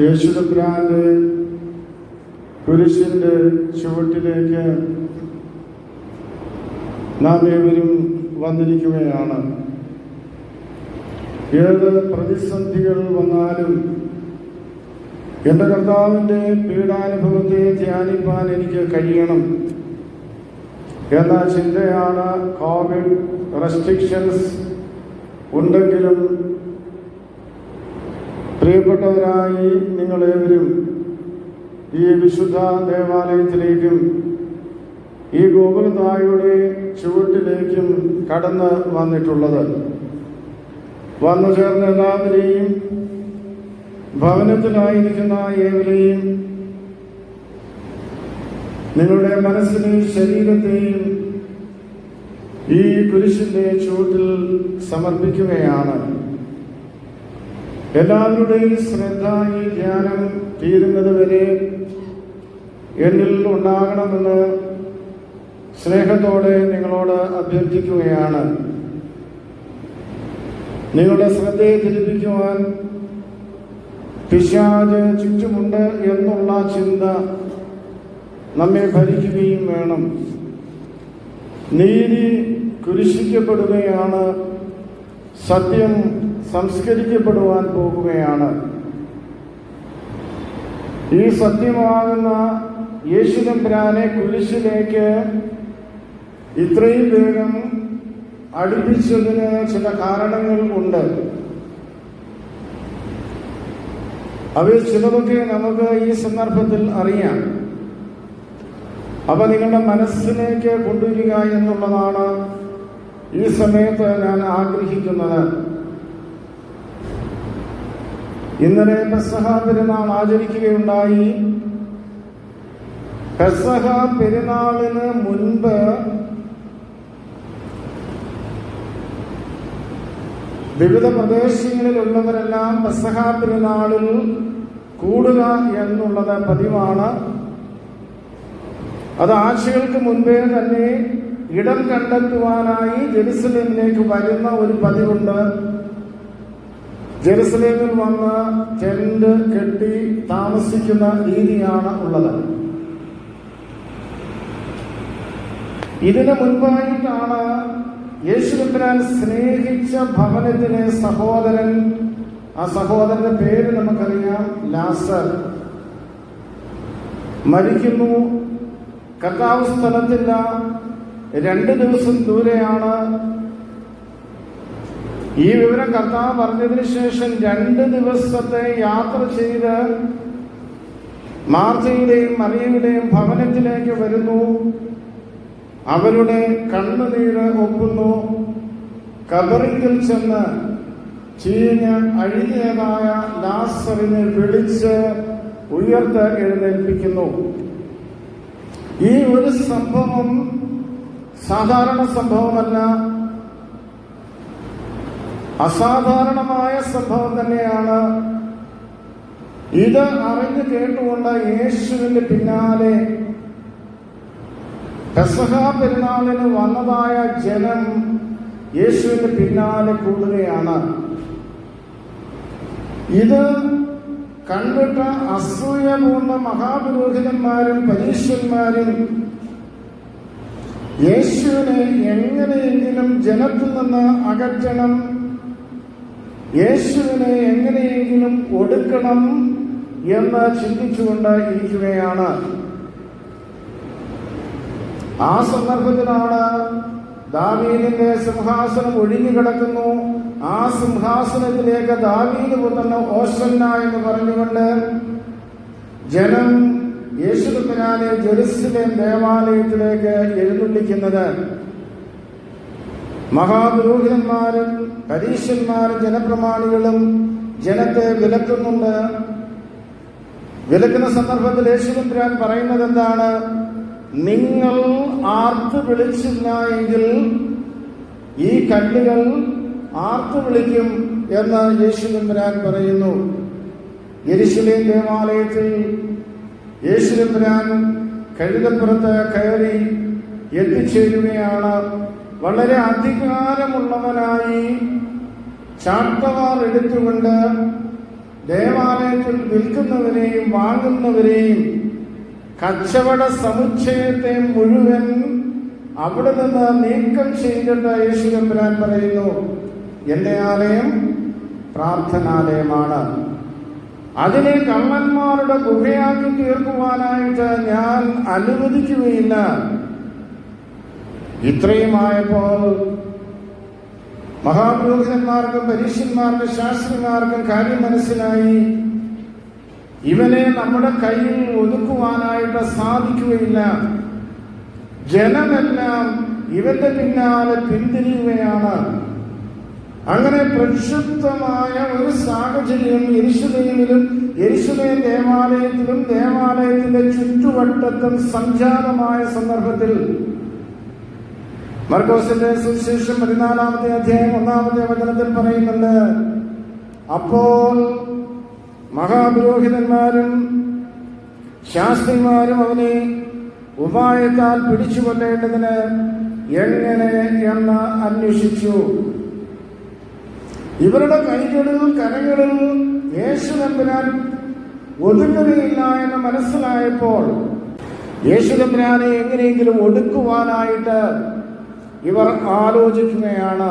യേശുദാന്റെ കുരിശിന്റെ ചുവട്ടിലേക്ക് നാം ഏവരും വന്നിരിക്കുകയാണ്. ഏത് പ്രതിസന്ധികൾ വന്നാലും എൻ്റെ കർത്താവിൻ്റെ പീഡാനുഭവത്തെ ധ്യാനിപ്പാൻ എനിക്ക് കഴിയണം എന്ന ചിന്തയാണ്. കോവിഡ് റെസ്ട്രിക്ഷൻസ് ഉണ്ടെങ്കിലും പ്രിയപ്പെട്ടവരായി നിങ്ങളേവരും ഈ വിശുദ്ധ ദേവാലയത്തിലേക്കും ഈ ഗോകുലതായുടെ ചുവട്ടിലേക്കും കടന്ന് വന്നിട്ടുള്ളത്. വന്നു ചേർന്ന എല്ലാവരെയും, ഭവനത്തിലായിരിക്കുന്ന ഏവരെയും, നിങ്ങളുടെ മനസ്സിനെയും ശരീരത്തെയും ഈ കുരിശിന്റെ ചുവട്ടിൽ സമർപ്പിക്കുകയാണ്. എല്ലാവരുടെയും ശ്രദ്ധ ഈ ധ്യാനം തീരുന്നത് വരെ എന്നിൽ ഉണ്ടാകണമെന്ന് സ്നേഹത്തോടെ നിങ്ങളോട് അഭ്യർത്ഥിക്കുകയാണ്. നിങ്ങളുടെ ശ്രദ്ധയെ തിരിപ്പിക്കുവാൻ പിശാച് ചുറ്റുമുണ്ട് എന്നുള്ള ചിന്ത നമ്മെ ഭരിക്കുകയും വേണം. നീതി കുരിശിക്കപ്പെടുകയാണ്, സത്യം സംസ്കരിക്കപ്പെടുവാൻ പോകുകയാണ്. ഈ സത്യമാകുന്ന യേശുദമ്പുരാനെ കുരിശിലേക്ക് ഇത്രയും വേഗം അടുപ്പിച്ചതിന് ചില കാരണങ്ങൾ ഉണ്ട്. അവയിൽ ചിലതൊക്കെ നമുക്ക് ഈ സന്ദർഭത്തിൽ അറിയാം. അവ നിങ്ങളുടെ മനസ്സിലേക്ക് കൊണ്ടുവരിക എന്നുള്ളതാണ് ഈ സമയത്ത് ഞാൻ ആഗ്രഹിക്കുന്നത്. ഇന്നലെ പെസഹ പെരുന്നാൾ ആചരിക്കുകയുണ്ടായി. പെസഹ പെരുന്നാളിന് മുൻപ് വിവിധ പ്രദേശങ്ങളിലുള്ളവരെല്ലാം പെസഹ പെരുന്നാളിൽ കൂടുക എന്നുള്ളത് പതിവാണ്. അത് ആഴ്ചകൾക്ക് മുൻപേ തന്നെ ഇടം കണ്ടെത്തുവാനായി ജെറുസലേമിലേക്ക് വരുന്ന ഒരു പതിവുണ്ട്. ജെറുസലേമിൽ വന്ന് ടെന്റ് കെട്ടി താമസിക്കുന്ന രീതിയാണ് ഉള്ളത്. ഇതിനു മുൻപായിട്ടാണ് യേശുദമ്പുരാൻ സ്നേഹിച്ച ഭവനത്തിലെ സഹോദരൻ, ആ സഹോദരന്റെ പേര് നമുക്കറിയാം, ലാസർ, മരിക്കുന്നു. കർത്താവ് സ്ഥലത്തില്ല, 2 ദിവസം ദൂരെയാണ്. ഈ വിവരം കർത്താവ് പറഞ്ഞതിന് ശേഷം 2 ദിവസത്തെ യാത്ര ചെയ്ത് മാർത്തയുടെയും മറിയയുടെയും ഭവനത്തിലേക്ക് വരുന്നു. അവരുടെ കണ്ണുനീര് ഒപ്പുന്നു. കബറിങ്കിൽ ചെന്ന് ചീഞ്ഞ് അഴുകിയതായ ലാസറിനെ വിളിച്ച് ഉയർത്ത് എഴുന്നേൽപ്പിക്കുന്നു. ഈ ഒരു സംഭവം സാധാരണ സംഭവമല്ല, അസാധാരണമായ സംഭവം തന്നെയാണ്. ഇത് അറിഞ്ഞു കേട്ടുകൊണ്ട് യേശുവിന്റെ പിന്നാലെ പെസഹ പെരുന്നാളിന് വന്നതായ ജനം യേശുവിന്റെ പിന്നാലെ കൂടുകയാണ്. ഇത് കണ്ടിട്ട് അസൂയ പൂർണ്ണ മഹാപുരോഹിതന്മാരും പരീശന്മാരും യേശുവിനെ എങ്ങനെയെങ്കിലും ജനത്തിൽ നിന്ന് അകറ്റണം, യേശുവിനെ എങ്ങനെയെങ്കിലും ഒടുക്കണം എന്ന് ചിന്തിച്ചുകൊണ്ട് ഇരിക്കുകയാണ്. ആ സന്ദർഭത്തിലാണ് ദാവീദിന്റെ സിംഹാസനം ഒഴിഞ്ഞു കിടക്കുന്നു. ആ സിംഹാസനത്തിലേക്ക് ദാവീദ് പുത്രന് ഓശന്ന എന്ന് പറഞ്ഞുകൊണ്ട് ജനം യേശുദമ്പുരാനെ ജെറുസലേം ദേവാലയത്തിലേക്ക് എഴുന്നള്ളിക്കുന്നത്. മഹാപുരോഹിതന്മാരും പരീശന്മാരും ജനപ്രമാണികളും ജനത്തെ വിലക്കുന്നുണ്ട്. വിലക്കുന്ന സന്ദർഭത്തിൽ യേശുദമ്പുരാൻ പറയുന്നത് എന്താണ്? നിങ്ങൾ ആർത്തു വിളിച്ചില്ല എങ്കിൽ ഈ കല്ലുകൾ ആർത്തു വിളിക്കും എന്ന് യേശുദമ്പുരാൻ പറയുന്നു. യെരൂശലേം ദേവാലയത്തിൽ യേശുദമ്പുരാൻ കഴുതപ്പുറത്ത് കയറി എത്തിച്ചേരുകയാണ്. വളരെ അധികാരമുള്ളവനായി ചാട്ടവാർ എടുത്തുകൊണ്ട് ദേവാലയത്തിൽ വിൽക്കുന്നവരെയും വാങ്ങുന്നവരെയും കച്ചവട സമുച്ചയത്തെ മുഴുവൻ അവിടെ നിന്ന് നീക്കം ചെയ്തിട്ട് യേശു തമ്പുരാൻ പറയുന്നു, എന്റെ ആലയം പ്രാർത്ഥനാലയമാണ്, അതിനെ കള്ളന്മാരുടെ ഗുഹയാക്കി തീർക്കുവാനായിട്ട് ഞാൻ അനുവദിക്കുകയില്ല. ഇത്രയുമായപ്പോൾ മഹാപുരോഹിതന്മാർക്കും പരീശന്മാർക്കും ശാസ്ത്രിമാർക്കും കാര്യം മനസ്സിലായി. ഇവനെ നമ്മുടെ കയ്യിൽ ഒതുക്കുവാനായിട്ട് സാധിക്കുകയില്ല. ജനമെല്ലാം ഇവന്റെ പിന്നാലെ പിന്തിരിയുകയാണ്. അങ്ങനെ പ്രക്ഷുബ്ധമായ ഒരു സാഹചര്യം യെരൂശലേമിലും യെരൂശലേം ദേവാലയത്തിലും ദേവാലയത്തിന്റെ ചുറ്റുവട്ടത്തും സംജാതമായ സന്ദർഭത്തിൽ മർക്കോസിന്റെ സുവിശേഷം 14-ാമത്തെ അധ്യായം 1-ാമത്തെ വചനത്തിൽ പറയുന്നുണ്ട്, അപ്പോൾ മഹാപുരോഹിതന്മാരും ശാസ്ത്രിമാരും അവനെ ഉപായത്താൽ പിടിച്ചു കൊല്ലേണ്ടതിന് എങ്ങനെ എന്ന് അന്വേഷിച്ചു. ഇവരുടെ കൈകളിൽ കരങ്ങളിൽ യേശു തമ്പുരാൻ ഒതുങ്ങുകയില്ല എന്ന് മനസ്സിലായപ്പോൾ യേശു തമ്പുരാനെ എങ്ങനെയെങ്കിലും ഒടുക്കുവാനായിട്ട് ഇവർ ആലോചിക്കുകയാണ്.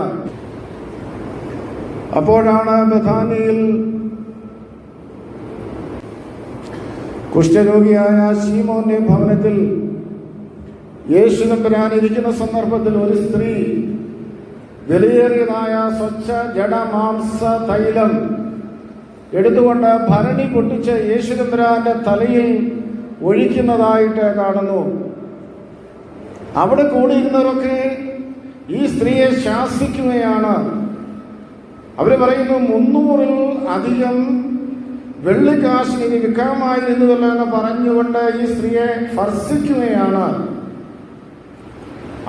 അപ്പോഴാണ് ബഥാനിയിൽ കുഷ്ഠരോഗിയായ ശീമോന്റെ ഭവനത്തിൽ യേശു തമ്പുരാൻ ഇരിക്കുന്ന സന്ദർഭത്തിൽ ഒരു സ്ത്രീ വിലയേറിയതായ സ്വച്ഛ ജഡമാംസ തൈലം എടുത്തുകൊണ്ട് ഭരണി പൊട്ടിച്ച് യേശു തമ്പുരാന്റെ തലയിൽ ഒഴിക്കുന്നതായിട്ട് കാണുന്നു. അവിടെ കൂടിയിരുന്നവരൊക്കെ ഈ സ്ത്രീയെ ശാസിക്കുകയാണ്. അവര് പറയുന്നു, 300-ൽ അധികം വെള്ളിക്കാശിന് ഇനി വിൽക്കാമായിരുന്നുവല്ലോ എന്ന് പറഞ്ഞുകൊണ്ട് ഈ സ്ത്രീയെ ഭർസിക്കുകയാണ്.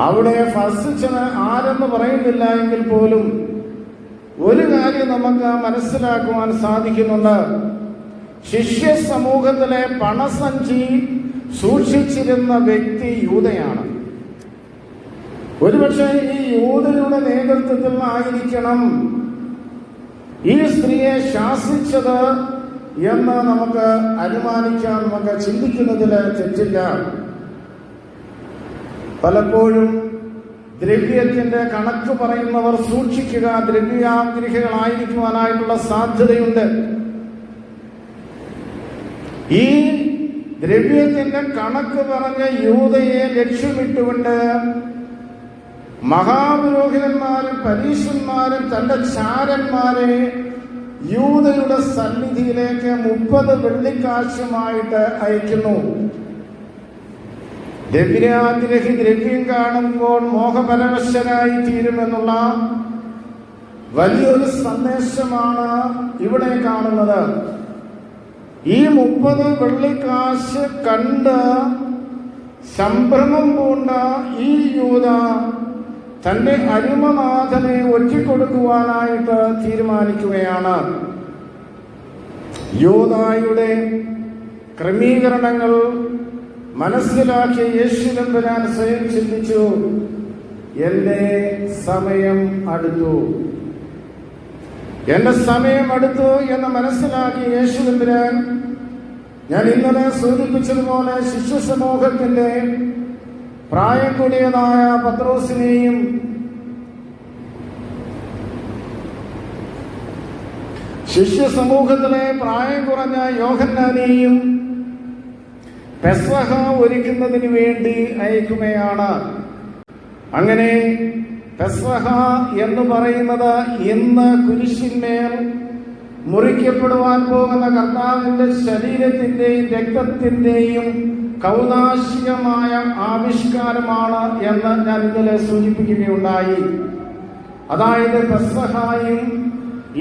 അവിടെ ഭർസിച്ചത് ആരെന്ന് പറയുന്നില്ല എങ്കിൽ പോലും ഒരു കാര്യം നമുക്ക് മനസ്സിലാക്കുവാൻ സാധിക്കുന്നുണ്ട്. ശിഷ്യ സമൂഹത്തിലെ പണസഞ്ചി സൂക്ഷിച്ചിരുന്ന വ്യക്തി യൂദയാണ്. ഒരുപക്ഷെ ഈ യൂദയുടെ നേതൃത്വത്തിൽ ആയിരിക്കണം ഈ സ്ത്രീയെ ശാസിച്ചത് എന്ന് നമുക്ക് അനുമാനിക്കാൻ, നമുക്ക് ചിന്തിക്കുന്നതിൽ തെറ്റില്ല. പലപ്പോഴും ദ്രവ്യത്തിന്റെ കണക്ക് പറയുന്നവർ സൂക്ഷിക്കുക, ദ്രവ്യാഗ്രഹികളായിരിക്കുവാനായിട്ടുള്ള സാധ്യതയുണ്ട്. ഈ ദ്രവ്യത്തിന്റെ കണക്ക് പറഞ്ഞ യൂദയെ ലക്ഷ്യമിട്ടുകൊണ്ട് മഹാപുരോഹിതന്മാരും പരീശന്മാരും തന്റെ ചാരന്മാരെ യൂദയുടെ സന്നിധിയിലേക്ക് 30 വെള്ളിക്കാശുമായിട്ട് അയക്കുന്നു. ദ്രവ്യാഗ്രഹി ദ്രവ്യം കാണുമ്പോൾ മോഹപരവശനായി തീരുമെന്നുള്ള വലിയൊരു സന്ദേശമാണ് ഇവിടെ കാണുന്നത്. ഈ 30 വെള്ളിക്കാശ് കണ്ട് സംഭ്രമം പൂണ്ട ഈ യൂദ തന്റെ അരുമനാഥനെ ഒറ്റിക്കൊടുക്കുവാനായിട്ട് തീരുമാനിക്കുകയാണ്. യൂദായുടെ ക്രമീകരണങ്ങൾ മനസ്സിലാക്കിയ യേശു തമ്പുരാൻ സ്വയം ചിന്തിച്ചു, എന്റെ സമയം അടുത്തു, എന്റെ സമയം അടുത്തു എന്ന് മനസ്സിലാക്കിയ യേശു തമ്പുരാൻ, ഞാൻ ഇന്നലെ സൂചിപ്പിച്ചതുപോലെ ശിഷ്യ സമൂഹത്തിന്റെ പ്രായം കൂടിയതായ പത്രോസിനെയും ശിഷ്യ സമൂഹത്തിലെ പ്രായം കുറഞ്ഞ യോഹന്നാനെയും പെസഹ ഒരുക്കുന്നതിന് വേണ്ടി അയക്കുകയാണ്. അങ്ങനെ പെസഹ എന്ന് പറയുന്നത് ഇന്ന് കുരിശിന്മേൽ മുറിക്കപ്പെടുവാൻ പോകുന്ന കർത്താവിന്റെ ശരീരത്തിന്റെയും രക്തത്തിന്റെയും കൗനാശികമായ ആവിഷ്കാരമാണ് എന്ന് ഞാൻ ഇന്നലെ സൂചിപ്പിക്കുകയുണ്ടായി. അതായത് പെസഹായും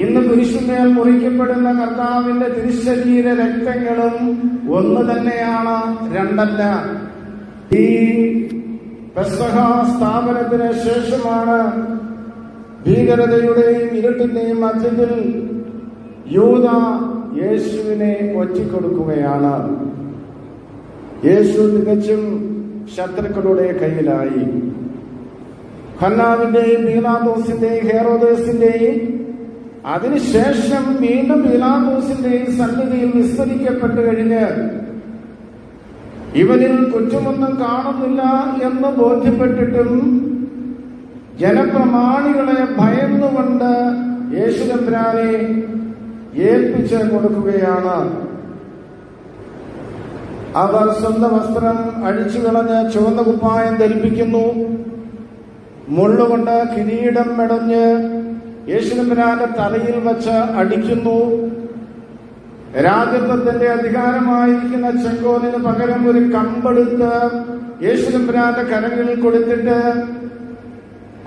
ഇന്ന് കുരിശുമേൽ മുറിക്കപ്പെടുന്ന കർത്താവിന്റെ തിരുശരീര രക്തങ്ങളും ഒന്ന് തന്നെയാണ്, രണ്ടല്ല. ഈ പെസഹ സ്ഥാപനത്തിന് ശേഷമാണ് ഭീകരതയുടെയും ഇരുട്ടിന്റെയും മധ്യത്തിൽ യൂദ യേശുവിനെ ഒറ്റിക്കൊടുക്കുകയാണ്. യേശു തികച്ചും ശത്രുക്കളുടെ കയ്യിലായി. ഹന്നാവിന്റെയും പീലാത്തോസിന്റെയും ഹെറോദേസിന്റെയും അതിനുശേഷം വീണ്ടും പീലാത്തോസിന്റെയും സന്നിധിയിൽ വിസ്തരിക്കപ്പെട്ടു കഴിഞ്ഞ് ഇവനിൽ കുറ്റമൊന്നും കാണുന്നില്ല എന്ന് ബോധ്യപ്പെട്ടിട്ടും ജനപ്രമാണികളെ ഭയന്നുകൊണ്ട് യേശുതമ്പുരാനെ ഏൽപ്പിച്ച് കൊടുക്കുകയാണ്. അവർ സ്വന്തം വസ്ത്രം അഴിച്ചു കളഞ്ഞ് ചുവന്ന കുപ്പായം ധരിപ്പിക്കുന്നു. മുള്ളുകൊണ്ട് കിരീടം മെടഞ്ഞ് യേശുതമ്പുരാന്റെ തലയിൽ വച്ച് അടിക്കുന്നു. രാജത്വത്തിന്റെ അധികാരമായിരിക്കുന്ന ചെങ്കോലിന് പകരം ഒരു കമ്പെടുത്ത് യേശുതമ്പുരാന്റെ കരങ്ങളിൽ കൊടുത്തിട്ട്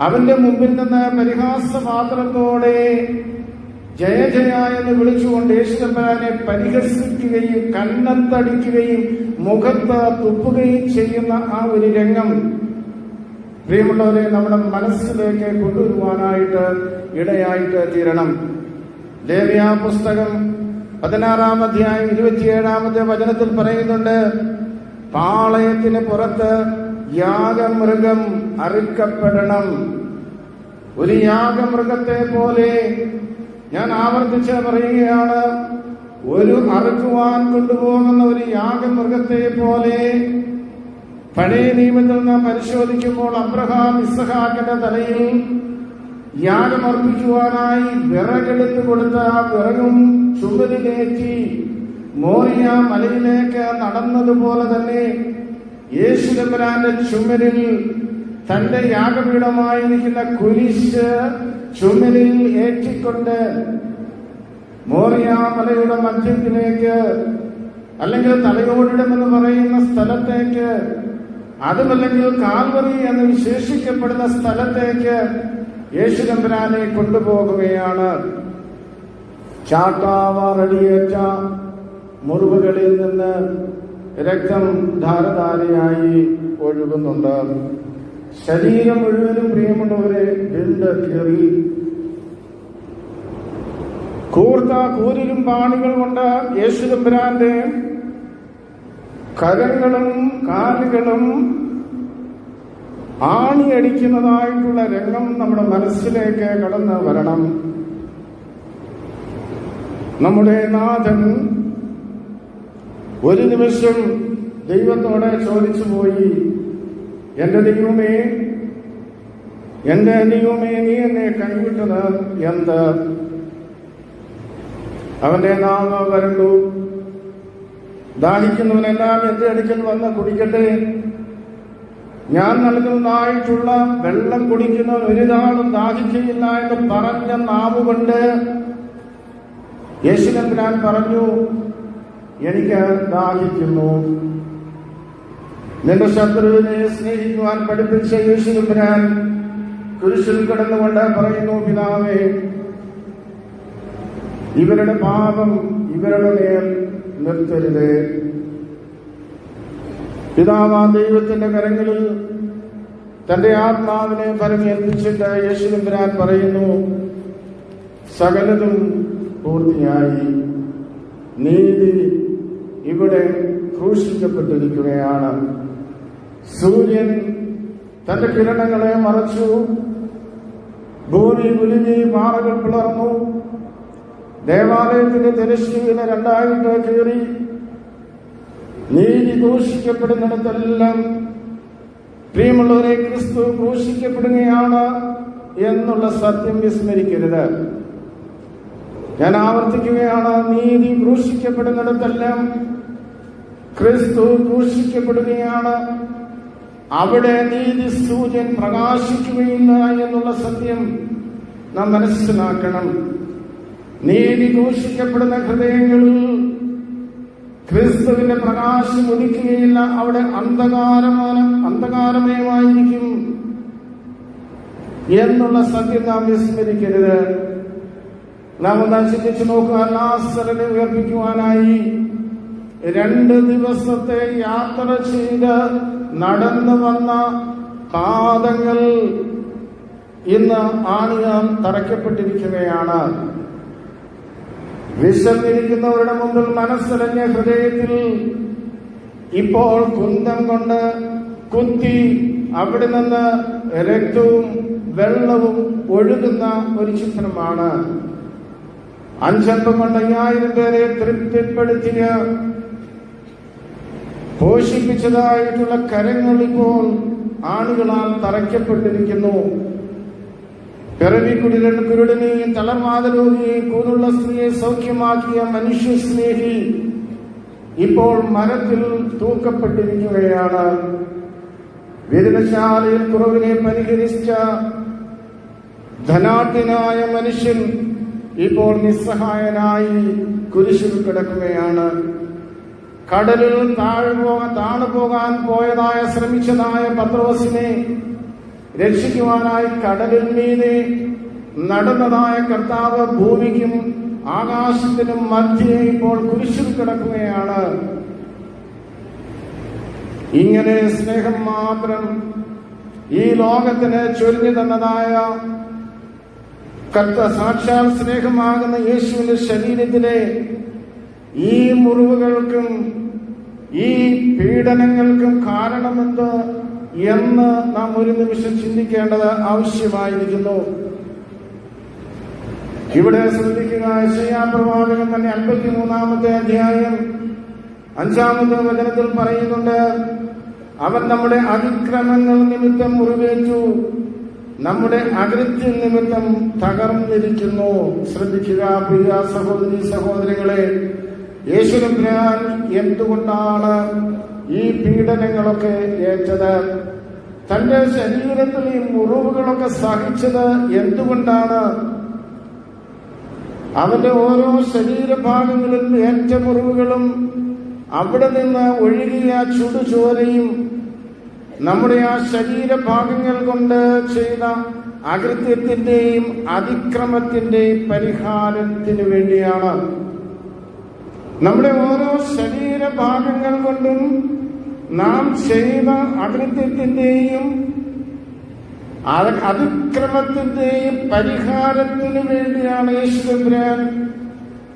അവന്റെ മുമ്പിൽ നിന്ന് പരിഹാസപാത്രത്തോടെ ജയ ജയ എന്ന് വിളിച്ചുകൊണ്ട് യേശുതമ്പുരാനെ പരിഹസിക്കുകയും കന്നത്തടിക്കുകയും മുഖത്ത് തുപ്പുകയും ചെയ്യുന്ന ആ ഒരു രംഗം പ്രിയമുള്ളവരെ നമ്മുടെ മനസ്സിലേക്ക് കൊണ്ടുവരുവാനായിട്ട് ഇടയായിട്ട് തീരണം. ലേവ്യ പുസ്തകം 16-ാം അധ്യായം 27-ാമത്തെ വചനത്തിൽ പറയുന്നുണ്ട്, പാളയത്തിന് പുറത്ത് യാഗമൃഗം അറുക്കപ്പെടണം. ഒരു യാഗമൃഗത്തെ പോലെ, ഞാൻ ആവർത്തിച്ച് പറയുകയാണ്, ഒരു അറുക്കുവാൻ കൊണ്ടുപോകുന്ന ഒരു യാഗമൃഗത്തെ പോലെ പഴയ നിയമത്തിൽ നാം പരിശോധിക്കുമ്പോൾ അബ്രഹാം ഇസ്ഹാക്കിന്റെ തലയിൽ യാഗമർപ്പിക്കുവാനായി വിറകെടുത്ത് കൊടുത്ത ആ വിറകും ചുമലിലേറ്റി മോറിയ മലയിലേക്ക് നടന്നതുപോലെ തന്നെ യേശുതമ്പുരാന്റെ ചുമലിൽ തന്റെ യാഗപീഠമായിരിക്കുന്ന കുരിശ് ചുമലിൽ ഏറ്റിക്കൊണ്ട് മോറിയ മലയുടെ മധ്യത്തിലേക്ക്, അല്ലെങ്കിൽ തലയോടിടമെന്ന് പറയുന്ന സ്ഥലത്തേക്ക്, അതുമല്ലെങ്കിൽ കാൽവറി എന്ന് വിശേഷിക്കപ്പെടുന്ന സ്ഥലത്തേക്ക് യേശുതമ്പുരാനെ കൊണ്ടുപോകുകയാണ്. ചാട്ടാവാറടിയേറ്റ മുറിവുകളിൽ നിന്ന് രക്തം ധാരധാരയായി ഒഴുകുന്നുണ്ട്. ശരീരം മുഴുവനും പ്രിയമുള്ളവരെ വിണ്ട് കീറി കൂർത്ത കൂരിലും പാണികൾ കൊണ്ട് യേശുതമ്പുരാന്റെ കരങ്ങളും കാലുകളും ആണിയടിക്കുന്നതായിട്ടുള്ള രംഗം നമ്മുടെ മനസ്സിലേക്ക് കടന്നു വരണം. നമ്മുടെ നാഥൻ ഒരു നിമിഷം ദൈവത്തോടെ ചോദിച്ചു പോയി, എന്റെ ദൈവമേ, നീ എന്നെ കൈവിട്ടത് എന്ത്? അവന്റെ നാമം വരണ്ടു. ദാഹിക്കുന്നവനെല്ലാം എന്റെ അടുക്കൽ വന്ന് കുടിക്കട്ടെ. ഞാൻ നൽകുന്നതായിട്ടുള്ള വെള്ളം കുടിക്കുന്നവൻ ഒരു നാളും ദാഹിക്കുകയില്ല എന്ന് പറഞ്ഞ നാവുകൊണ്ട് യേശുതമ്പുരാൻ പറഞ്ഞു, എനിക്ക് ദാഹിക്കുന്നു. നിന്റെ ശത്രുവിനെ സ്നേഹിക്കുവാൻ പഠിപ്പിച്ച യേശുതമ്പുരാൻ കുരിശിൽ കിടന്നുകൊണ്ട് പറയുന്നു, പിതാവേ, ഇവരുടെ പാപം ഇവരുടെ മേൽ നിർത്തരുത്. പിതാവാ ദൈവത്തിന്റെ കരങ്ങളിൽ തന്റെ ആത്മാവിനെ ഫലമേൽപ്പിച്ചിട്ട് യേശുതമ്പുരാൻ പറയുന്നു, സകലതും പൂർത്തിയായി. നീതി ഇവിടെ ക്രൂശിക്കപ്പെട്ടിരിക്കുകയാണ്. സൂര്യൻ തന്റെ കിരണങ്ങളെ മറച്ചു, ഭൂമി കുലുങ്ങി, പാറകൾ പിളർന്നു, ദേവാലയത്തിന്റെ തിരശ്ശീല രണ്ടായിട്ട് കീറി. നീതി ക്രൂശിക്കപ്പെടുന്നിടത്തെല്ലാം പ്രിയമുള്ളവരെ ക്രിസ്തു ക്രൂശിക്കപ്പെടുകയാണ് എന്നുള്ള സത്യം വിസ്മരിക്കരുത്. ഞാൻ ആവർത്തിക്കുകയാണ്, നീതി ക്രൂശിക്കപ്പെടുന്നിടത്തെല്ലാം ക്രിസ്തു ക്രൂശിക്കപ്പെടുകയാണ്. അവിടെ നീതി സൂര്യൻ പ്രകാശിക്കുകയില്ല എന്നുള്ള സത്യം നാം മനസ്സിലാക്കണം. നീതി ക്രൂശിക്കപ്പെടുന്ന ഹൃദയങ്ങളിൽ ക്രിസ്തുവിന്റെ പ്രകാശം ഉദിക്കുകയില്ല. അവിടെ അന്ധകാരമയമായിരിക്കും എന്നുള്ള സത്യം നാം വിസ്മരിക്കരുത്. നാം ഒന്ന് ചിന്തിച്ചു നോക്കുക. ലാസറിനെ ഉയർപ്പിക്കുവാനായി 2 ദിവസത്തെ യാത്ര ചെയ്ത് നടന്നു വന്ന പാദങ്ങൾ ഇന്ന് ആണിയാൽ തറയ്ക്കപ്പെട്ടിരിക്കുകയാണ്. വിശന്നിരിക്കുന്നവരുടെ മുമ്പിൽ മനസ്സറിഞ്ഞ ഹൃദയത്തിൽ ഇപ്പോൾ കുന്തം കൊണ്ട് കുത്തി അവിടെ നിന്ന് രക്തവും വെള്ളവും ഒഴുകുന്ന ഒരു ചിത്രമാണ്. 5 അപ്പം കൊണ്ട് 5000 പേരെ തൃപ്തിപ്പെടുത്തിയ പോഷിപ്പിച്ചതായിട്ടുള്ള കരങ്ങൾ ഇപ്പോൾ ആളുകളാൽ തറയ്ക്കപ്പെട്ടിരിക്കുന്നു. കുരുടനെയും തളർവാദ രോഗിയെയും കൂതുള്ള സ്ത്രീയെ സൗഖ്യമാക്കിയ മനുഷ്യ സ്നേഹി ഇപ്പോൾ മരത്തിൽ തൂക്കപ്പെട്ടിരിക്കുകയാണ്. വേദനശാലയിൽ കുറവിനെ പരിഹരിച്ച ധനാഢ്യനായ മനുഷ്യൻ ഇപ്പോൾ നിസ്സഹായനായി കുരിശിൽ കിടക്കുകയാണ്. കടലിൽ താണു പോകാൻ ശ്രമിച്ചതായ പത്രോസിനെ രക്ഷിക്കുവാനായി കടലിൽ മീതെ നടന്നതായ കർത്താവ് ഭൂമിക്കും ആകാശത്തിനും മധ്യേ ഇപ്പോൾ കുരിശിൽ കിടക്കുകയാണ്. ഇങ്ങനെ സ്നേഹം മാത്രം ഈ ലോകത്തിന് ചൊരിഞ്ഞു തന്നതായ സാക്ഷാൽ സ്നേഹമാകുന്ന യേശുവിന്റെ ശരീരത്തിലെ ഈ മുറിവുകൾക്കും ഈ പീഡനങ്ങൾക്കും കാരണമെന്ത് എന്ന് നാം ഒരു നിമിഷം ചിന്തിക്കേണ്ടത് ആവശ്യമായിരിക്കുന്നു. ഇവിടെ ശ്രദ്ധിക്കുക, യെശയ്യാ പ്രവാചകൻ തന്നെ 53-ാമത്തെ അധ്യായം 5-ാമത്തെ വചനത്തിൽ പറയുന്നുണ്ട്, അവൻ നമ്മുടെ അതിക്രമങ്ങൾ നിമിത്തം മുറിവേറ്റു, നമ്മുടെ അകൃത്യം നിമിത്തം തകർന്നിരിക്കുന്നു. ശ്രദ്ധിക്കുക പ്രിയ സഹോദരി സഹോദരികളെ, യേശുദമ്പുരാൻ എന്തുകൊണ്ടാണ് ഈ പീഡനങ്ങളൊക്കെ ഏറ്റത്? തന്റെ ശരീരത്തിൽ ഈ മുറിവുകളൊക്കെ സഹിച്ചത് എന്തുകൊണ്ടാണ്? അവന്റെ ഓരോ ശരീരഭാഗങ്ങളിൽ ഏറ്റ മുറിവുകളും അവിടെ നിന്ന് ഒഴുകിയ ചുടുചോരയും നമ്മുടെ ആ ശരീരഭാഗങ്ങൾ കൊണ്ട് ചെയ്ത അകൃത്യത്തിന്റെയും അതിക്രമത്തിന്റെയും പരിഹാരത്തിന് വേണ്ടിയാണ്. നമ്മുടെ ഓരോ ശരീരഭാഗങ്ങൾ കൊണ്ടും നാം ചെയ്ത അകൃത്യത്തിന്റെയും അതിക്രമത്തിന്റെയും പരിഹാരത്തിന് വേണ്ടിയാണ് യേശുദമ്പുരാൻ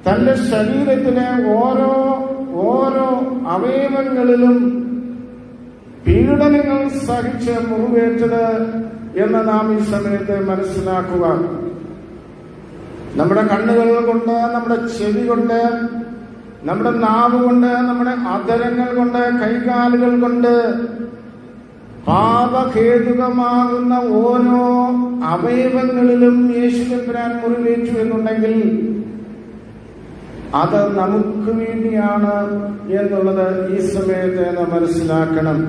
തന്റെ ശരീരത്തിലെ ഓരോ അവയവങ്ങളിലും പീഡനങ്ങൾ സഹിച്ച് മുറിവേറ്റത് എന്ന് നാം ഈ സമയത്ത് മനസ്സിലാക്കുക. നമ്മുടെ കണ്ണുകൾ കൊണ്ട്, നമ്മുടെ ചെവി കൊണ്ട്, നമ്മുടെ നാവ് കൊണ്ട്, നമ്മുടെ അധരങ്ങൾ കൊണ്ട്, കൈകാലുകൾ കൊണ്ട് പാപഹേതുകമാകുന്ന ഓരോ അവയവങ്ങളിലും യേശുദമ്പുരാൻ മുറിവേറ്റു എന്നുണ്ടെങ്കിൽ അത് നമുക്ക് വേണ്ടിയാണ് എന്നുള്ളത് ഈ സമയത്ത് നാം മനസ്സിലാക്കണം.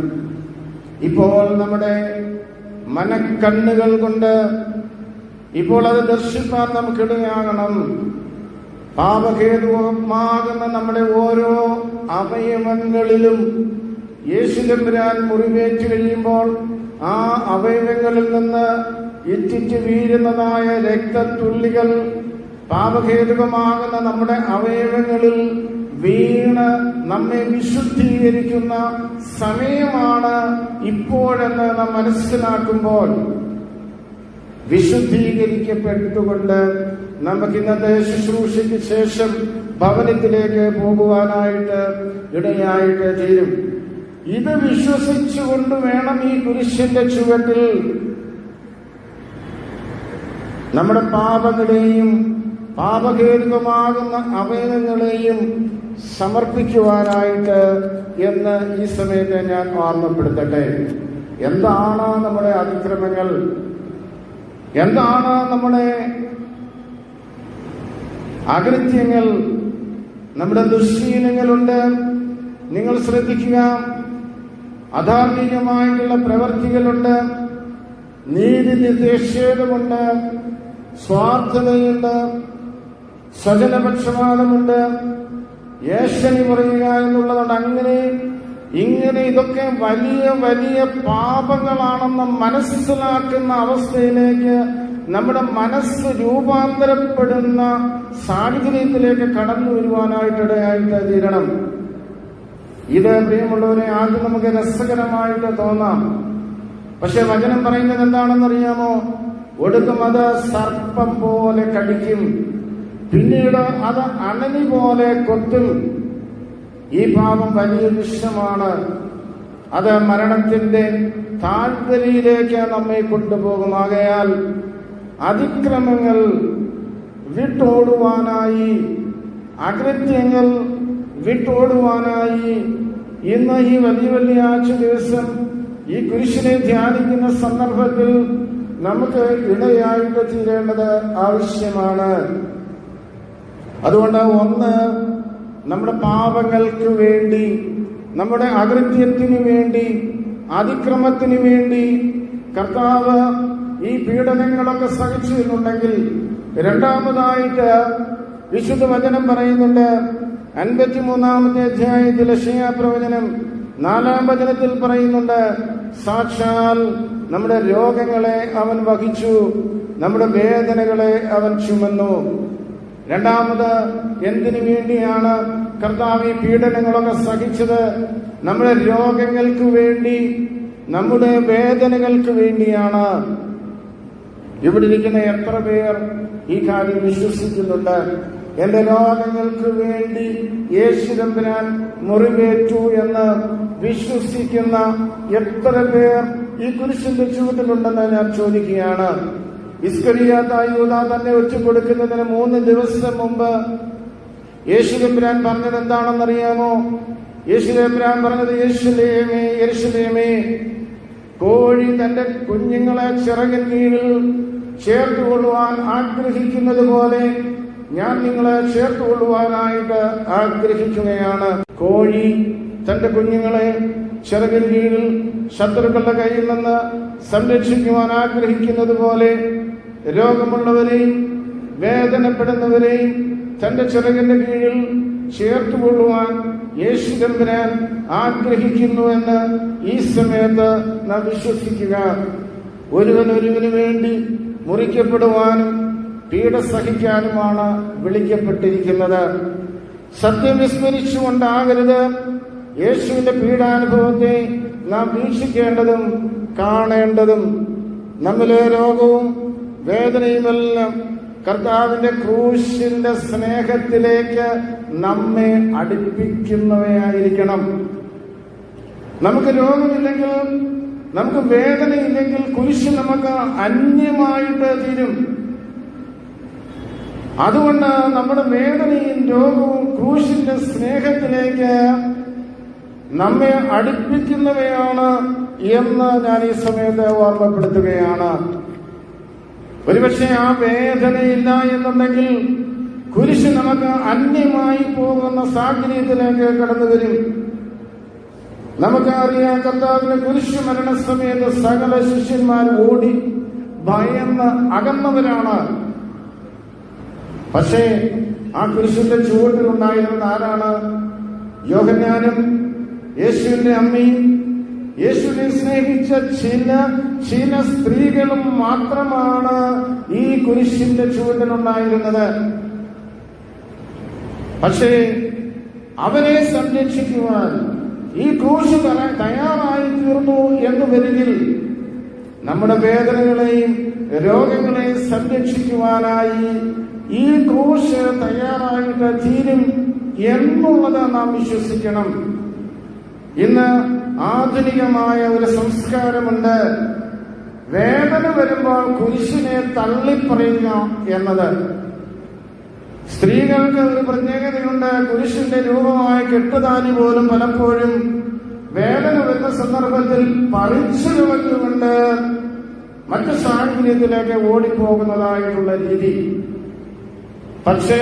ഇപ്പോൾ നമ്മുടെ മനക്കണ്ണുകൾ കൊണ്ട് ഇപ്പോൾ അത് ദർശിപ്പാൻ നമുക്കിടയാകണം. പാപഹേതുമാകുന്ന നമ്മുടെ ഓരോ അവയവങ്ങളിലും യേശുദമ്പുരാൻ മുറിവേറ്റ് കഴിയുമ്പോൾ ആ അവയവങ്ങളിൽ നിന്ന് ഇറ്റിറ്റ് വീഴുന്നതായ രക്തത്തുള്ളികൾ പാപഹേതുകമാകുന്ന നമ്മുടെ അവയവങ്ങളിൽ വീണ് നമ്മെ വിശുദ്ധീകരിക്കുന്ന സമയമാണ് ഇപ്പോഴെന്ന് നാം മനസ്സിലാക്കുമ്പോൾ, വിശുദ്ധീകരിക്കപ്പെട്ടുകൊണ്ട് നമുക്ക് ഇന്നത്തെ ശുശ്രൂഷയ്ക്ക് ശേഷം ഭവനത്തിലേക്ക് പോകുവാനായിട്ട് ഇടയായിട്ട് തീരും. ഇത് വിശ്വസിച്ചുകൊണ്ട് വേണം ഈ കുരിശിന്റെ ചുവട്ടിൽ നമ്മുടെ പാപങ്ങളെയും പാപഹേതുകമാകുന്ന അവയവങ്ങളെയും സമർപ്പിക്കുവാനായിട്ട് എന്ന് ഈ സമയത്ത് ഞാൻ ഓർമ്മപ്പെടുത്തട്ടെ. എന്താണ് നമ്മുടെ അതിക്രമങ്ങൾ? എന്താണ് നമ്മുടെ അകൃത്യങ്ങൾ? നമ്മുടെ ദുശ്ശീലങ്ങളുണ്ട്. നിങ്ങൾ ശ്രദ്ധിക്കുക, അധാർമികമായിട്ടുള്ള പ്രവൃത്തികളുണ്ട്, നീതി നിഷേധമുണ്ട്, സ്വാർത്ഥതയുണ്ട്, സ്വജനപക്ഷപാതമുണ്ട്, ഏഷണി പറയുക എന്നുള്ളതുണ്ട്. ഇങ്ങനെ ഇതൊക്കെ വലിയ വലിയ പാപങ്ങളാണെന്ന് മനസ്സിലാക്കുന്ന അവസ്ഥയിലേക്ക് നമ്മുടെ മനസ്സ് രൂപാന്തരപ്പെടുന്ന സാഹചര്യത്തിലേക്ക് കടന്നു വരുവാനായിട്ടിടയായിട്ട് തീരണം. ഇത് പ്രിയമുള്ളവരെ ആദ്യം നമുക്ക് രസകരമായിട്ട് തോന്നാം. പക്ഷെ വചനം പറയുന്നത് എന്താണെന്നറിയാമോ? ഒടുക്കം അത് സർപ്പം പോലെ കടിക്കും, പിന്നീട് അത് അണലി പോലെ കൊത്തും. ഈ പാപം വലിയ വിഷമാണ്. അത് മരണത്തിന്റെ താഴ്വരയിലേക്ക് നമ്മെ കൊണ്ടുപോകുമാകയാൽ അതിക്രമങ്ങൾ വിട്ടോടുവാനായി, അകൃത്യങ്ങൾ വിട്ടോടുവാനായി ഇന്ന് ഈ വലിയ വെള്ളിയാഴ്ച ദിവസം ഈ കുരിശിനെ ധ്യാനിക്കുന്ന സന്ദർഭത്തിൽ നമുക്ക് ഇടയായിട്ട് തീരേണ്ടത് ആവശ്യമാണ്. അതുകൊണ്ട് ഒന്ന്, നമ്മുടെ പാപങ്ങൾക്ക് വേണ്ടി, നമ്മുടെ അകൃത്യത്തിനു വേണ്ടി, അതിക്രമത്തിനു വേണ്ടി കർത്താവ് ഈ പീഡനങ്ങളൊക്കെ സഹിച്ചിരുന്നുണ്ടെങ്കിൽ, രണ്ടാമതായിട്ട് വിശുദ്ധ വചനം പറയുന്നുണ്ട്. 53-ാമത്തെ അധ്യായത്തിൽ യെശയ്യാ പ്രവചനം 4-ാം വചനത്തിൽ പറയുന്നുണ്ട്, സാക്ഷാൽ നമ്മുടെ രോഗങ്ങളെ അവൻ വഹിച്ചു, നമ്മുടെ വേദനകളെ അവൻ ചുമന്നു. രണ്ടാമത്, എന്തിനു വേണ്ടിയാണ് കർത്താവ് ഈ പീഡനങ്ങളൊക്കെ സഹിച്ചത്? നമ്മുടെ രോഗങ്ങൾക്ക് വേണ്ടി, നമ്മുടെ വേദനകൾക്ക് വേണ്ടിയാണ്. ഇവിടെ ഇരിക്കുന്ന എത്ര പേർ ഈ കാര്യം വിശ്വസിക്കുന്നുണ്ട്? എന്റെ രോഗങ്ങൾക്ക് വേണ്ടി യേശു തമ്പുരാൻ മുറിവേറ്റു എന്ന് വിശ്വസിക്കുന്ന എത്ര പേർ ഈ കുരിശിന്റെ ചുവട്ടിലുണ്ടെന്ന് ഞാൻ ചോദിക്കുകയാണ്. ഇസ്കറിയാത്തായ യൂദാ തന്നെ വെച്ചു കൊടുക്കുന്നതിന് 3 ദിവസം മുമ്പ് യേശു തമ്പുരാൻ പറഞ്ഞത് എന്താണെന്നറിയാമോ? യേശു തമ്പുരാൻ പറഞ്ഞത്, യെരൂശലേമേ, യെരൂശലേമേ, കോഴി തന്റെ കുഞ്ഞുങ്ങളെ ചിറകിൻ കീഴിൽ ചേർത്തുകൊള്ളുവാൻ ആഗ്രഹിക്കുന്നത് പോലെ ഞാൻ നിങ്ങളെ ചേർത്തുകൊള്ളുവാനായിട്ട് ആഗ്രഹിക്കുകയാണ്. കോഴി തന്റെ കുഞ്ഞുങ്ങളെ ചിറകിൻ കീഴിൽ ശത്രുക്കളുടെ കയ്യിൽ നിന്ന് സംരക്ഷിക്കുവാൻ ആഗ്രഹിക്കുന്നത് പോലെ രോഗമുള്ളവരെയും വേദനപ്പെടുന്നവരെയും തന്റെ ചിറകിന്റെ കീഴിൽ ചേർത്തുകൊള്ളുവാൻ യേശു തമ്പുരാൻ ആഗ്രഹിക്കുന്നുവെന്ന് ഈ സമയത്ത് നാം വിശ്വസിക്കുക. ഒരുവനൊരുവന് വേണ്ടി മുറിക്കപ്പെടുവാനും പീഡ സഹിക്കാനുമാണ് വിളിക്കപ്പെട്ടിരിക്കുന്നത്. സത്യം വിസ്മരിച്ചുകൊണ്ടാകരുത് യേശുവിന്റെ പീഡാനുഭവത്തെ നാം വീക്ഷിക്കേണ്ടതും കാണേണ്ടതും. നമ്മിലെ രോഗവും വേദനയുമെല്ലാം കർത്താവിന്റെ ക്രൂശിന്റെ സ്നേഹത്തിലേക്ക് നമ്മെ അടുപ്പിക്കുന്നവയായിരിക്കണം. നമുക്ക് രോഗമില്ലെങ്കിൽ, നമുക്ക് വേദനയില്ലെങ്കിൽ കുരിശ് നമുക്ക് അന്യമായിട്ട് തീരും. അതുകൊണ്ട് നമ്മുടെ വേദനയും രോഗവും ക്രൂശിന്റെ സ്നേഹത്തിലേക്ക് നമ്മെ അടുപ്പിക്കുന്നവയാണ് എന്ന് ഞാൻ ഈ സമയത്ത് ഓർമ്മപ്പെടുത്തുകയാണ്. ഒരുപക്ഷെ ആ വേദനയില്ല എന്നുണ്ടെങ്കിൽ കുരിശ് നമുക്ക് അന്യമായി പോകുന്ന സാഹചര്യത്തിലേക്ക് കടന്നു വരും. നമുക്കറിയാം, കർത്താവിന്റെ കുരിശ് മരണസമയത്ത് സകല ശിഷ്യന്മാർ ഓടി ഭയന്ന് അകന്നവരാണ്. പക്ഷേ ആ കുരിശിന്റെ ചുവട്ടിലുണ്ടായിരുന്നത് ആരാണ്? യോഹന്നാനും യേശുവിന്റെ അമ്മയും യേശുവിനെ സ്നേഹിച്ച ചില സ്ത്രീകളും മാത്രമാണ് ഈ കുരിശിന്റെ ചുവട്ടിലുണ്ടായിരുന്നത്. പക്ഷേ അവരെ സംരക്ഷിക്കുവാൻ ഈ ക്രൂശ് തയ്യാറായി തീർന്നു എന്ന് വരികിൽ നമ്മുടെ വേദനകളെയും രോഗങ്ങളെയും സംരക്ഷിക്കുവാനായി ഈ ക്രൂശ് തയ്യാറായിട്ട് തീരും എന്നുള്ളത് നാം വിശ്വസിക്കണം. ഇന്ന് ആധുനികമായ ഒരു സംസ്കാരമുണ്ട്. വേദന വരുമ്പോൾ കുരിശിനെ തള്ളിപ്പറയുക എന്നത്. സ്ത്രീകൾക്ക് ഒരു പ്രത്യേകതയുണ്ട്. കുരിശിന്റെ രൂപമായ കെട്ടുതാലി പോലും പലപ്പോഴും വേദന വരുന്ന സന്ദർഭത്തിൽ പറിച്ചു കളഞ്ഞുകൊണ്ട് മറ്റു സാഹചര്യത്തിലേക്ക് ഓടിപ്പോകുന്നതായിട്ടുള്ള രീതി. പക്ഷേ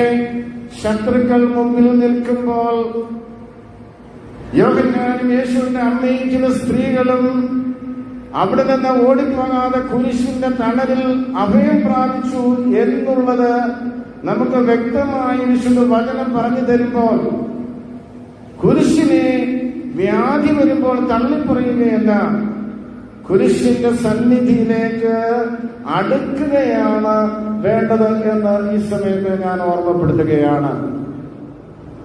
ശത്രുക്കൾ മുമ്പിൽ നിൽക്കുമ്പോൾ യോഹന്നാനും യേശുവിന്റെ അമ്മയും ചില സ്ത്രീകളും അവിടെ നിന്ന് ഓടിപ്പോകാതെ കുരിശിന്റെ തണലിൽ അഭയം പ്രാപിച്ചു എന്നുള്ളത് നമുക്ക് വ്യക്തമായി വിശുദ്ധ വചനം പറഞ്ഞു തരുമ്പോൾ, കുരിശിനെ വ്യാധി വരുമ്പോൾ തള്ളിപ്പറയുകയല്ല, കുരിശിന്റെ സന്നിധിയിലേക്ക് അടുക്കുകയാണ് വേണ്ടത് എന്ന് ഈ സമയത്ത് ഞാൻ ഓർമ്മപ്പെടുത്തുകയാണ്.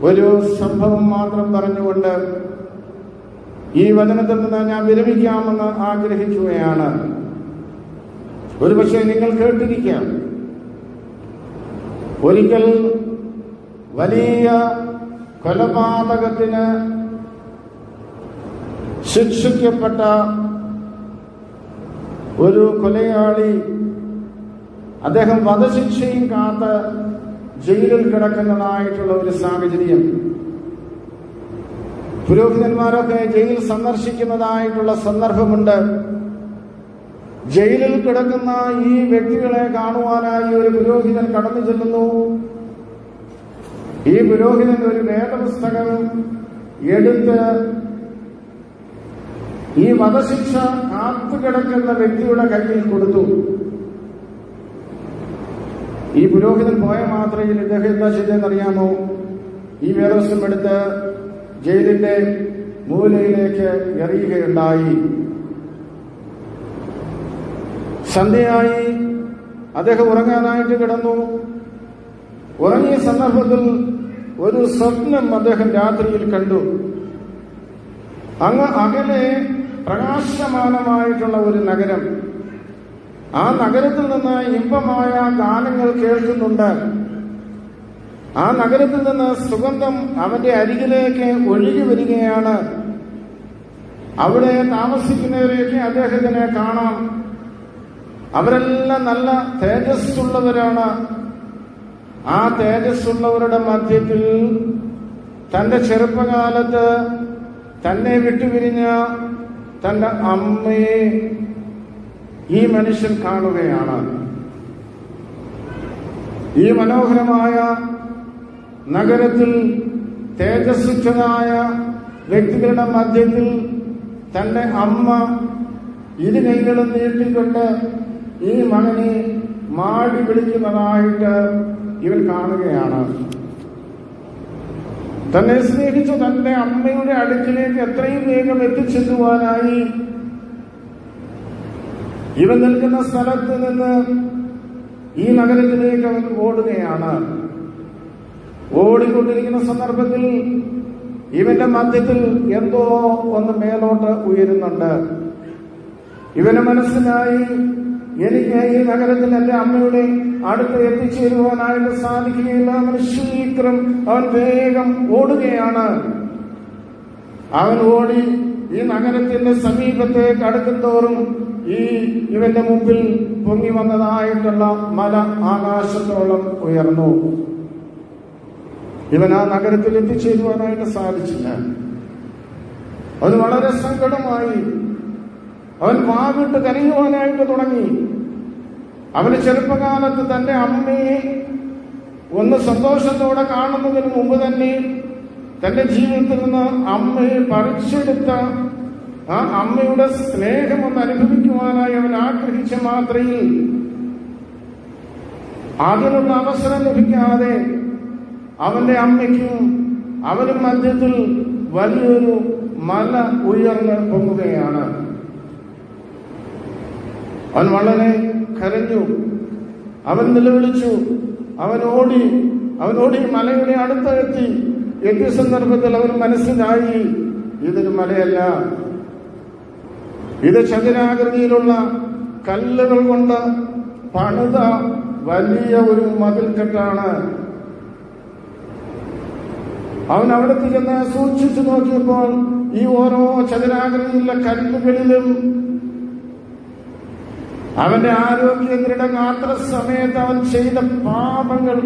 ഒരു സംഭവം മാത്രം പറഞ്ഞുകൊണ്ട് ഈ വചനത്തിൽ നിന്ന് ഞാൻ വിരമിക്കാമെന്ന് ആഗ്രഹിക്കുകയാണ്. ഒരുപക്ഷെ നിങ്ങൾ കേട്ടിരിക്കാം, ഒരിക്കൽ വലിയ കൊലപാതകത്തിന് ശിക്ഷിക്കപ്പെട്ട ഒരു കൊലയാളി, അദ്ദേഹം വധശിക്ഷയും കാത്ത് ജയിലിൽ കിടക്കുന്നതായിട്ടുള്ള ഒരു സാഹചര്യം. പുരോഹിതന്മാരൊക്കെ ജയിൽ സന്ദർശിക്കുന്നതായിട്ടുള്ള സന്ദർഭമുണ്ട്. ജയിലിൽ കിടക്കുന്ന ഈ വ്യക്തികളെ കാണുവാനായി ഒരു പുരോഹിതൻ കടന്നു ചെല്ലുന്നു. ഈ പുരോഹിതൻ ഒരു വേദപുസ്തകം എടുത്ത് ഈ വധശിക്ഷ കാത്തുകിടക്കുന്ന വ്യക്തിയുടെ കയ്യിൽ കൊടുത്തു. ഈ പുരോഹിതൻ പോയ മാത്രയിൽ ഇദ്ദേഹം എന്താ ചെയ്തതെന്നറിയാമോ? ഈ വേദപുസ്തകം എടുത്ത് ജയിലിന്റെ മൂലയിലേക്ക് എറിയുകയുണ്ടായി. സന്ധ്യയായി. അദ്ദേഹം ഉറങ്ങാനായിട്ട് കിടന്നു. ഉറങ്ങിയ സന്ദർഭത്തിൽ ഒരു സ്വപ്നം അദ്ദേഹം രാത്രിയിൽ കണ്ടു. അങ്ങ് അകലെ പ്രകാശമാനമായിട്ടുള്ള ഒരു നഗരം. ആ നഗരത്തിൽ നിന്ന് ഇമ്പമായ ഗാനങ്ങൾ കേൾക്കുന്നുണ്ട്. ആ നഗരത്തിൽ നിന്ന് സുഗന്ധം അവന്റെ അരികിലേക്ക് ഒഴുകി വരികയാണ്. അവിടെ താമസിക്കുന്നവരെയൊക്കെ അദ്ദേഹത്തിനെ കാണാം. അവരെല്ലാം നല്ല തേജസ്സുള്ളവരാണ്. ആ തേജസ്സുള്ളവരുടെ മധ്യത്തിൽ തന്റെ ചെറുപ്പകാലത്ത് തന്നെ വിട്ടുപിരിഞ്ഞ തന്റെ അമ്മയെ ഈ മനുഷ്യൻ കാണുകയാണ്. ഈ മനോഹരമായ നഗരത്തിൽ തേജസ്സുറ്റതായ വ്യക്തികളുടെ മധ്യത്തിൽ തന്റെ അമ്മ ഇരു കൈകളും നീട്ടിക്കൊണ്ട് ഈ മകനെ മാടി വിളിക്കുന്നതായിട്ട് ഇവൻ കാണുകയാണ്. തന്നെ സ്നേഹിച്ചു തന്റെ അമ്മയുടെ അടുക്കിലേക്ക് എത്രയും വേഗം എത്തിച്ചെല്ലുവാനായി ഇവൻ നിൽക്കുന്ന സ്ഥലത്ത് നിന്ന് ഈ നഗരത്തിലേക്ക് അവൻ ഓടുകയാണ്. ഓടിക്കൊണ്ടിരിക്കുന്ന സന്ദർഭത്തിൽ ഇവന്റെ മധ്യത്തിൽ എന്തോ ഒന്ന് മേലോട്ട് ഉയരുന്നുണ്ട്. ഇവന് മനസ്സിലായി, എനിക്ക് ഈ നഗരത്തിൽ എന്റെ അമ്മയുടെ അടുത്ത് എത്തിച്ചേരുവാനായിട്ട് സാധിക്കുകയില്ല. ശീഘ്രം അവൻ വേഗം ഓടുകയാണ്. അവൻ ഓടി ഈ നഗരത്തിന്റെ സമീപത്തേക്ക് അടുക്കുന്തോറും ഇവന്റെ മുമ്പിൽ പൊങ്ങി വന്നതായിട്ടുള്ള മല ആകാശത്തോളം ഉയർന്നു. ഇവൻ ആ നഗരത്തിൽ എത്തിച്ചേരുവാനായിട്ട് സാധിച്ചില്ല. അവന് വളരെ സങ്കടമായി. അവൻ വാവിട്ട് കരയുവാനായിട്ട് തുടങ്ങി. അവന് ചെറുപ്പകാലത്ത് തന്റെ അമ്മയെ ഒന്ന് സന്തോഷത്തോടെ കാണുന്നതിന് മുമ്പ് തന്നെ തന്റെ ജീവിതത്തിൽ നിന്ന് അമ്മയെ പറിച്ചെടുത്ത ആ അമ്മയുടെ സ്നേഹം ഒന്ന് അനുഭവിക്കുവാനായി അവൻ ആഗ്രഹിച്ച മാത്രയിൽ അതിനുള്ള അവസരം ലഭിക്കാതെ അവന്റെ അമ്മയ്ക്കും അവനും മധ്യത്തിൽ വലിയൊരു മല ഉയർന്ന് പൊങ്ങുകയാണ്. അവൻ വളരെ കരഞ്ഞു. അവൻ നിലവിളിച്ചു. അവൻ ഓടി മലയുടെ അടുത്തെത്തി. എത്തിയ സന്ദർഭത്തിൽ അവൻ മനസ്സിലായി, ഇതൊരു മലയല്ല, ഇത് ചതുരാകൃതിയിലുള്ള കല്ലുകൾ കൊണ്ട് പണിത വലിയ ഒരു മതിൽക്കെട്ടാണ്. അവൻ അവിടെ തിരിഞ്ഞ് സൂക്ഷിച്ചു നോക്കിയപ്പോൾ ഈ ഓരോ ചതുരാകൃതിയിലുള്ള കല്ലുകളിലും അവന്റെ ആരോഗ്യ ദൃഢഗാത്ര സമയത്ത് അവൻ ചെയ്ത പാപങ്ങൾ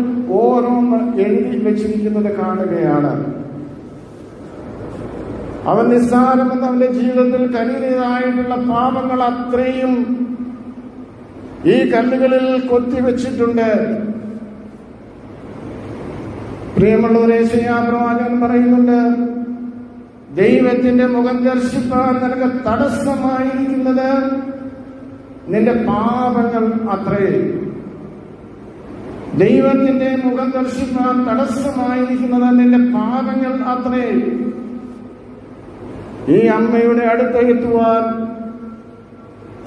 ഓരോന്ന് എഴുതി വെച്ചിരിക്കുന്നത് കാണുകയാണ്. അവൻ നിസ്സാരമെന്ന് അവന്റെ ജീവിതത്തിൽ കരുതിയതായിട്ടുള്ള പാപങ്ങൾ അത്രയും ഈ കല്ലുകളിൽ കൊത്തിവെച്ചിട്ടുണ്ട്. പ്രിയമുള്ളവരെ, യെശയ്യാപ്രവാചകൻ പറയുന്നുണ്ട്, ദൈവത്തിന്റെ മുഖം ദർശിപ്പാൻ നിനക്ക് തടസ്സമായിരിക്കുന്നത് നിന്റെ പാപങ്ങൾ അത്രേ. ദൈവത്തിന്റെ മുഖം ദർശിപ്പാൻ തടസ്സമായിരിക്കുന്നത് നിന്റെ പാപങ്ങൾ അത്രേ. ഈ അമ്മയുടെ അടുത്ത് എത്തുവാൻ,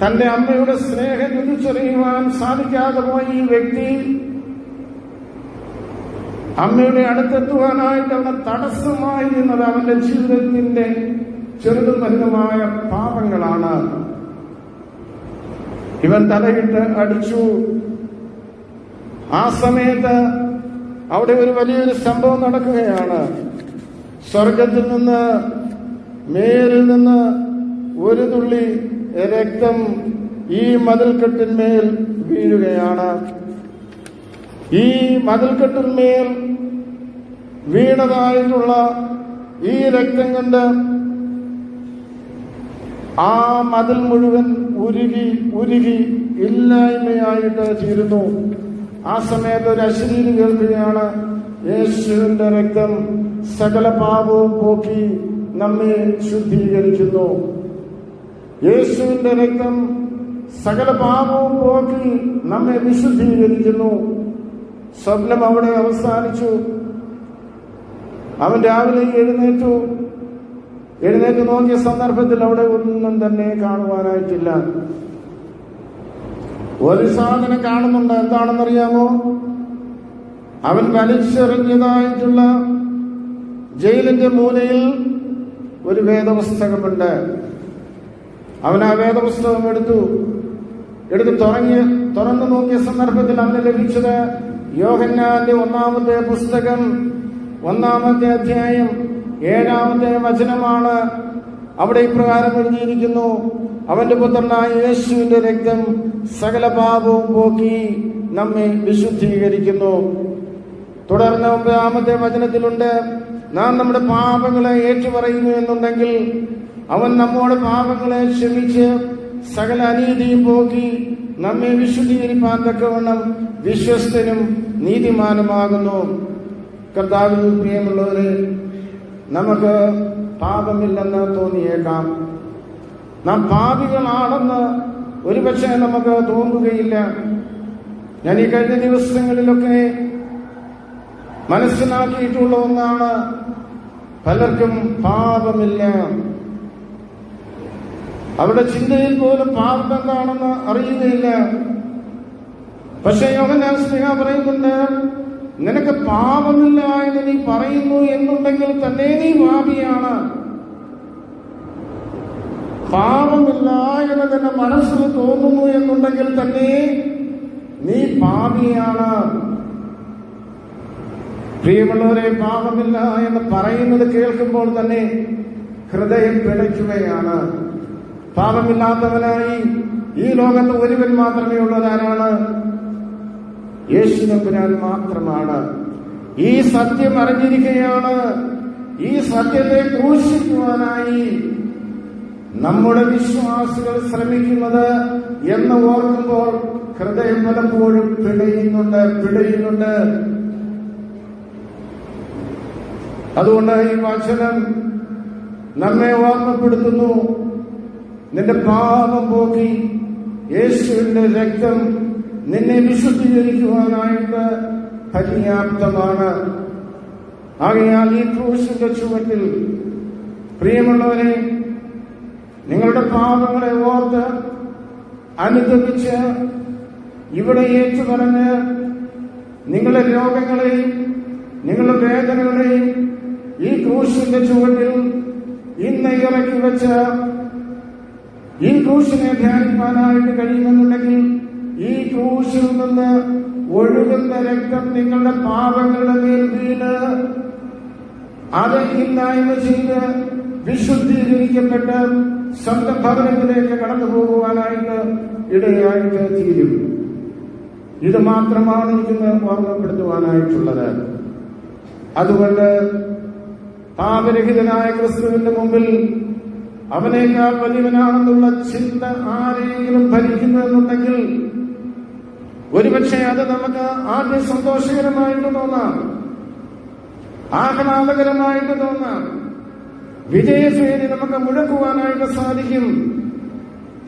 തന്റെ അമ്മയുടെ സ്നേഹം രുചിച്ചറിയുവാൻ സാധിക്കാതെ പോയ ഈ വ്യക്തി അമ്മയുടെ അടുത്തെത്തുവാനായിട്ട് അവന് തടസ്സമായിരുന്നത് അവന്റെ ജീവിതത്തിന്റെ ചെറുതും വലുതുമായ പാപങ്ങളാണ്. ഇവൻ തലയിട്ട് അടിച്ചു. ആ സമയത്ത് അവിടെ ഒരു വലിയൊരു സംഭവം നടക്കുകയാണ്. സ്വർഗത്തിൽ നിന്ന്, മേലിൽ നിന്ന് തുള്ളി രക്തം ഈ മതിൽക്കെട്ടിന്മേൽ വീഴുകയാണ്. ഈ മതിൽക്കെട്ടിന്മേൽ വീണതായിട്ടുള്ള ഈ രക്തം കൊണ്ട് ആ മതിൽ മുഴുവൻ ഉരുകി ഉരുകി ഇല്ലായ്മയായിട്ട് തീരുന്നു. ആ സമയത്ത് ഒരു അശരീരി കേൾക്കുകയാണ്, യേശുവിന്റെ രക്തം സകല പാപവും പോക്കി നമ്മെ ശുദ്ധീകരിക്കുന്നു. യേശുവിന്റെ രക്തം സകല പാപവും പോക്കി നമ്മെ വിശുദ്ധീകരിക്കുന്നു. സ്വപ്നം അവിടെ അവസാനിച്ചു. അവൻ രാവിലെ എഴുന്നേറ്റ് നോക്കിയ സന്ദർഭത്തിൽ അവിടെ ഒന്നും തന്നെ കാണുവാനായിട്ടില്ല. ഒരു സാധനം കാണുന്നുണ്ട്. എന്താണെന്നറിയാമോ? അവൻ വലിച്ചെറിഞ്ഞതായിട്ടുള്ള ജയിലിന്റെ മൂലയിൽ ഒരു വേദപുസ്തകമുണ്ട്. അവൻ ആ വേദപുസ്തകം എടുത്ത് തുറന്നു നോക്കിയ സന്ദർഭത്തിൽ അവന് ലഭിച്ചത് യോഹന്നാന്റെ 1-ാമത്തെ പുസ്തകം 1-ാമത്തെ അധ്യായം 7-ാമത്തെ വചനമാണ്. അവിടെ ഇപ്രകാരം എഴുതിയിരിക്കുന്നു, അവന്റെ പുത്രനായ യേശുവിന്റെ രക്തം സകല പാപവും പോക്കി നമ്മെ വിശുദ്ധീകരിക്കുന്നു. തുടർന്ന് 9-ാമത്തെ വചനത്തിലുണ്ട്, നാം നമ്മുടെ പാപങ്ങളെ ഏറ്റുപറയുന്നു എന്നുണ്ടെങ്കിൽ അവൻ നമ്മോട് പാപങ്ങളെ ക്ഷമിച്ച് സകല അനീതിയും പോക്കി നമ്മെ വിശുദ്ധീകരിപ്പാൻ തക്കവണ്ണം വിശ്വസ്തനും നീതിമാനുമാകുന്നു. കർത്താവിൽ പ്രിയമുള്ളവരെ, നമുക്ക് പാപമില്ലെന്ന് തോന്നിയേക്കാം. നാം പാപികളാണെന്ന് ഒരുപക്ഷെ നമുക്ക് തോന്നുകയില്ല. ഞാൻ ഈ കഴിഞ്ഞ ദിവസങ്ങളിലൊക്കെ മനസ്സിലാക്കിയിട്ടുള്ള ഒന്നാണ്, പലർക്കും പാപമില്ല. അവരുടെ ചിന്തയിൽ പോലും പാപം എന്താണെന്ന് അറിയുകയില്ല. പക്ഷെ യോഹന്നാൻ ശ്ലീഹ പറയുന്നുണ്ട്, നിനക്ക് പാപമില്ല എന്ന് നീ പറയുന്നു എന്നുണ്ടെങ്കിൽ തന്നെ നീ പാപിയാണ്. പാപമില്ല എന്ന് തന്നെ മനസ്സിൽ തോന്നുന്നു എന്നുണ്ടെങ്കിൽ തന്നെ നീ പാപിയാണ്. പ്രിയമുള്ളവരെ, പാപമില്ല എന്ന് പറയുന്നത് കേൾക്കുമ്പോൾ തന്നെ ഹൃദയം പിടയ്ക്കുകയാണ്. പാപമില്ലാത്തവനായി ഈ ലോകത്ത് ഒരുവൻ മാത്രമേ ഉള്ളതാരാണ്? യേശു തമ്പുരാൻ മാത്രമാണ്. ഈ സത്യം അറിഞ്ഞിരിക്കുകയാണ് ഈ സത്യത്തെ ക്രൂശിക്കുവാനായി നമ്മുടെ വിശ്വാസികൾ ശ്രമിക്കുന്നത് എന്ന് ഓർക്കുമ്പോൾ ഹൃദയം പലപ്പോഴും പിടയുന്നുണ്ട്. അതുകൊണ്ട് ഈ വചനം നമ്മെ ഓർമ്മപ്പെടുത്തുന്നു, നിന്റെ പാപം പോക്കി യേശുവിന്റെ രക്തം നിന്നെ വിശുദ്ധീകരിക്കുവാനായിട്ട് പര്യാപ്തമാണ്. ആകയാൽ ഈ ക്രൂശിന്റെ ചുവട്ടിൽ പ്രിയമുള്ളവരെ, നിങ്ങളുടെ പാപങ്ങളെ ഓർത്ത് അനുദപിച്ച് ഇവിടെ ഏറ്റുപറഞ്ഞ് നിങ്ങളുടെ രോഗങ്ങളെയും നിങ്ങളുടെ വേദനകളെയും ഈ ക്രൂശിന്റെ ചുവട്ടിൽ ഇന്ന് ഇറക്കി വെച്ച് ഈ ക്രൂശിനെ ധ്യാനിക്കാനായിട്ട് കഴിയുമെന്നുണ്ടെങ്കിൽ ഈ ക്രൂശിൽ നിന്ന് ഒഴുകുന്ന രക്തം നിങ്ങളുടെ പാപങ്ങളുടെ മേൽ വീണ് അത് ഇല്ലായ്മ ചെയ്ത് വിശുദ്ധീകരിക്കപ്പെട്ട് സ്വന്തം ഭവനത്തിലേക്ക് കടന്നു പോകുവാനായിട്ട് ഇടയായിട്ട് തീരും. ഇത് മാത്രമാണ് എനിക്കിന്ന് ഓർമ്മപ്പെടുത്തുവാനായിട്ടുള്ളത്. അതുകൊണ്ട് പാപരഹിതനായ ക്രിസ്തുവിന്റെ മുമ്പിൽ അവനേക്കാൾ വലിയവനാണെന്നുള്ള ചിന്ത ആരെങ്കിലും ഭരിക്കുന്നുണ്ടെങ്കിൽ ഒരുപക്ഷെ അത് നമുക്ക് ആദ്യം സന്തോഷകരമായിട്ട് തോന്നാം, ആഹ്ലാദകരമായിട്ട് തോന്നാം, വിജയഭേരി നമുക്ക് മുഴക്കുവാനായിട്ട് സാധിക്കും.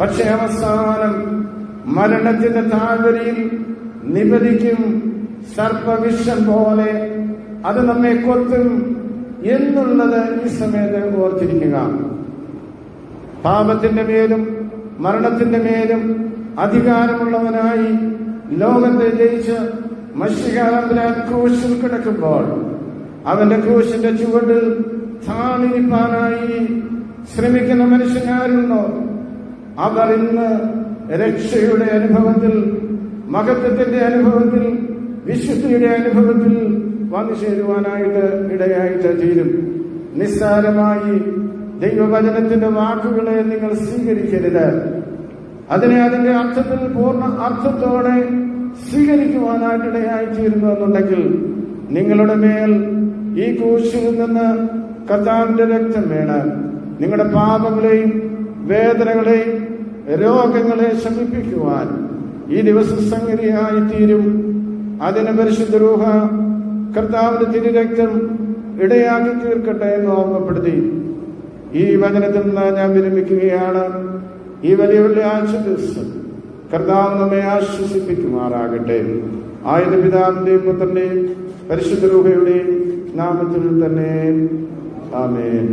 പക്ഷെ അവസാനം മരണത്തിന്റെ താഴ്വരയിൽ നിപതിക്കും സർപ്പവിഷം പോലെ അത് നമ്മെ കൊത്തും എന്നുള്ളത് ഈ സമയത്ത് ഓർത്തിരിക്കുക. പാപത്തിന്റെ മേലും മരണത്തിന്റെ മേലും അധികാരമുള്ളവനായി ലോകത്തെ ജയിച്ച് മശിഹാ ക്രൂശിൽ കിടക്കുമ്പോൾ അവന്റെ ക്രൂശിന്റെ ചുവട്ടിൽ താണിരിപ്പാനായി ശ്രമിക്കുന്ന മനുഷ്യനാരുണ്ടോ അവർ ഇന്ന് രക്ഷയുടെ അനുഭവത്തിൽ, മഹത്വത്തിന്റെ അനുഭവത്തിൽ, വിശുദ്ധിയുടെ അനുഭവത്തിൽ വന്നു ചേരുവാനായിട്ട് ഇടയായിട്ട് തീരും. നിസ്സാരമായി ദൈവവചനത്തിന്റെ വാക്കുകളെ നിങ്ങൾ സ്വീകരിക്കരുത്. അതിനെ അതിന്റെ അർത്ഥത്തിൽ പൂർണ്ണ അർത്ഥത്തോടെ സ്വീകരിക്കുവാനായിട്ടിടയായി തീരുന്നു എന്നുണ്ടെങ്കിൽ നിങ്ങളുടെ മേൽ ഈ ക്രൂശിൽ നിന്ന് കർത്താവിന്റെ രക്തം വീണ് നിങ്ങളുടെ പാപങ്ങളെയും വേദനകളെയും രോഗങ്ങളെ ശമിപ്പിക്കുവാൻ ഈ ദിവസം സംഗതിയായി തീരും. അതിന് പരിശുദ്ധ റൂഹ കർത്താവിന്റെ തിരുരക്തം ഇടയാക്കി തീർക്കട്ടെ എന്ന് ഓർമ്മപ്പെടുത്തി ഈ വചനത്തിൽ നിന്ന് ഞാൻ വിരമിക്കുകയാണ്. ഈ വലിയ വെള്ളിയാഴ്ച ദിവസം കർത്താവ് നമ്മെ ആശ്വസിപ്പിക്കുമാറാകട്ടെ. ആയത് പിതാവിന്റെയും പുത്രന്റെയും പരിശുദ്ധ റൂഹയുടെയും നാമത്തിൽ തന്നെ ആമേൻ.